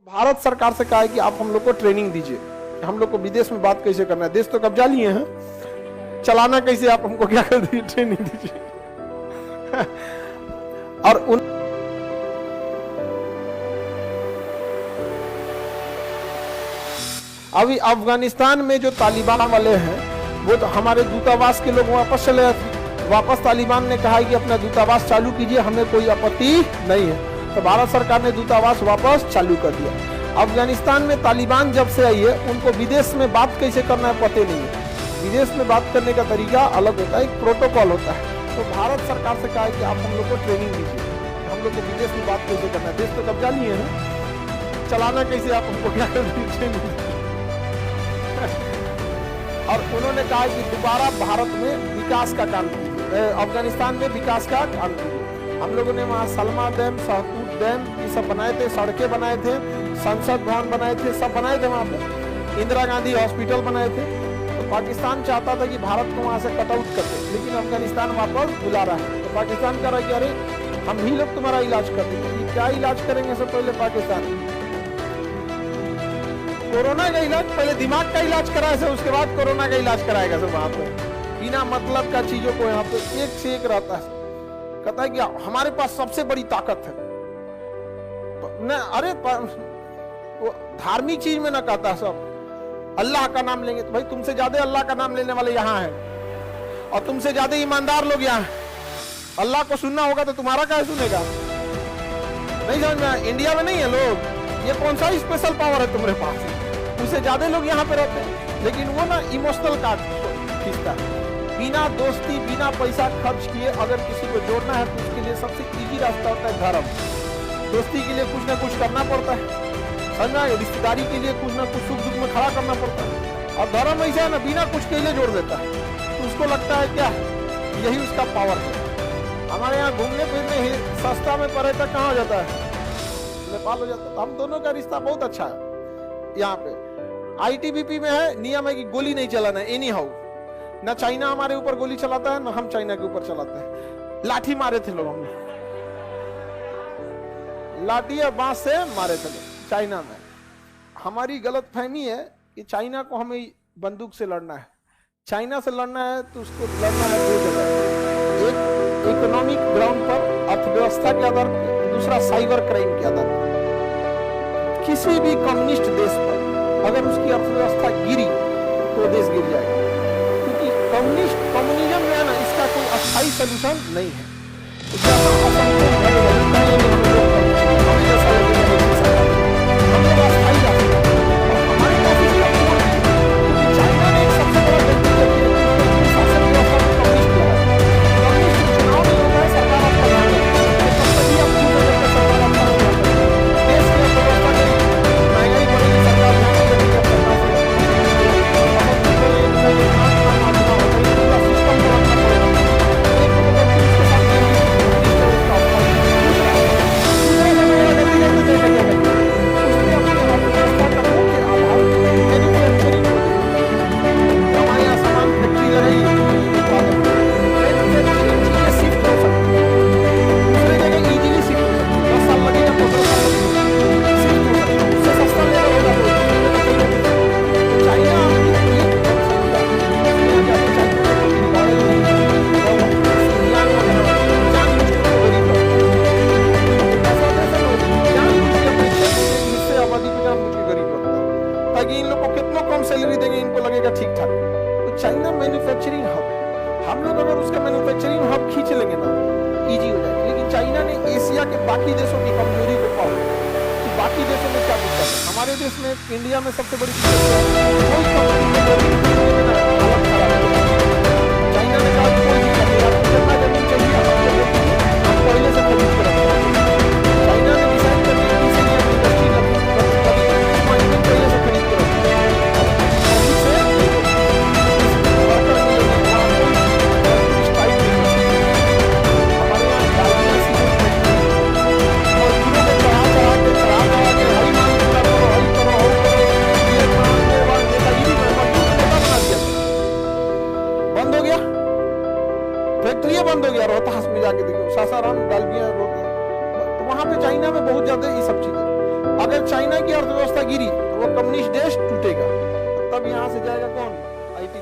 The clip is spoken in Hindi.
भारत सरकार से कहा है कि आप हम लोग को ट्रेनिंग दीजिए, हम लोग को विदेश में बात कैसे करना है, देश तो कब्जा लिए हैं, चलाना कैसे, आप हमको क्या कर दीजिए, ट्रेनिंग दीजिए। और अभी अफगानिस्तान में जो तालिबान वाले हैं वो तो हमारे दूतावास के लोग वापस चले थे। वापस तालिबान ने कहा कि अपना दूतावास चालू कीजिए, हमें कोई आपत्ति नहीं है। तो भारत सरकार ने दूतावास वापस चालू कर दिया। अफगानिस्तान में तालिबान जब से आई है उनको विदेश में बात कैसे करना है पता नहीं है। विदेश में बात करने का तरीका अलग होता है, एक प्रोटोकॉल होता है। तो भारत सरकार से कहा है कि आप हम लोग को ट्रेनिंग दीजिए, हम लोग को विदेश में बात कैसे करना है, देश तो कब्जा लिए हैं, चलाना कैसे, आप हमको क्या कर दीजिए। और उन्होंने कहा कि दोबारा भारत में विकास का काम कीजिए, अफगानिस्तान में विकास का काम कीजिए। हम लोगों ने वहाँ सलमा डैम, शाहतूत डैम ये सब बनाए थे, सड़कें बनाए थे, संसद भवन बनाए थे, सब बनाए थे वहाँ पे, इंदिरा गांधी हॉस्पिटल बनाए थे। तो पाकिस्तान चाहता था कि भारत को वहाँ से कट आउट कर दे, लेकिन अफगानिस्तान वापस बुला रहा है। तो पाकिस्तान कह रहा है कि अरे हम भी लोग तुम्हारा इलाज कर देंगे। क्या इलाज करेंगे? सब पहले पाकिस्तान कोरोना का इलाज, पहले दिमाग का इलाज कराए से, उसके बाद कोरोना का इलाज कराएगा सब वहां पे। बिना मतलब का चीजों को यहाँ पे एक से एक रहता है। कहता है कि हमारे पास सबसे बड़ी ताकत है न, अरे वो धार्मिक चीज में ना कहता है सब अल्लाह का नाम लेंगे। तो भाई तुमसे ज्यादा अल्लाह का नाम लेने वाले यहाँ है और तुमसे ज्यादा ईमानदार लोग यहाँ है। अल्लाह को सुनना होगा तो तुम्हारा क्या सुनेगा? नहीं समझ में? इंडिया में नहीं है लोग, ये कौन सा स्पेशल पावर है तुम्हारे पास? उससे ज्यादा लोग यहाँ पे रहते हैं, लेकिन वो ना इमोशनल कार्ड खींचता है। बिना दोस्ती, बिना पैसा खर्च किए अगर किसी को जोड़ना है तो उसके लिए सबसे इजी रास्ता होता है धर्म। दोस्ती के लिए कुछ ना कुछ करना पड़ता है, समझना, रिश्तेदारी के लिए कुछ ना कुछ सुख दुख में खड़ा करना पड़ता है। और धर्म ऐसा है ना, बिना कुछ के लिए जोड़ देता है। तो उसको लगता है क्या यही उसका पावर है। हमारे यहाँ घूमने फिरने ही सस्ता में पर्यटक कहाँ हो जाता है? नेपाल हो जाता है। हम दोनों का रिश्ता बहुत अच्छा है। यहाँ पे आईटीबीपी में है, नियम है कि गोली नहीं चलाना है एनी हाउ। ना चाइना हमारे ऊपर गोली चलाता है, ना हम चाइना के ऊपर चलाते हैं। लाठी मारे थे लोग, हमने लाठी और बांस से मारे थे लोग चाइना में। हमारी गलत फहमी है कि चाइना को हमें बंदूक से लड़ना है। चाइना से लड़ना है तो उसको लड़ना है दो जगह, एक इकोनॉमिक ग्राउंड पर, अर्थव्यवस्था के आधार पर, दूसरा साइबर क्राइम के आधार पर। किसी भी कम्युनिस्ट देश पर अगर उसकी अर्थव्यवस्था गिरी तो देश गिर जाएगा, क्योंकि कम्युनिज्म जो है ना, इसका कोई अस्थायी सोल्यूशन नहीं है। चाइना ने एक सबसे बड़ा गलती की है, शासन व्यवस्था में कम्युनिस्ट किया है। कम्युनिस्ट चुनाव नहीं होता है, सरकार आपका ध्यान रखती है, तब तक आप खुद सरकार आपका देश की अर्थव्यवस्था महंगाई बढ़ेगी, सरकार ध्यान नहीं देगी, ताकि इन लोग को कितना कम सैलरी देंगे, इनको लगेगा ठीक ठाक। तो चाइना मैन्युफैक्चरिंग हब है, हम लोग अगर उसका मैन्युफैक्चरिंग हब खींच लेंगे ना, इजी हो जाएगा। लेकिन चाइना ने एशिया के बाकी देशों की कमजोरी को पाया कि बाकी देशों में क्या दिक्कत है। हमारे देश में, इंडिया में सबसे बड़ी चाइना ने कहा कोई दिक्कत नहीं, आपको जितना जमीन चाहिए हम पहले से खरीद कर रखते हैं। चाइना ने डिसाइड कर दिया कि इंडस्ट्री पहले से खरीद कर रखते हैं। अर्थव्यवस्था गिरी तो वो कम्युनिस्ट देश टूटेगा, तब यहाँ से जाएगा कौन? IT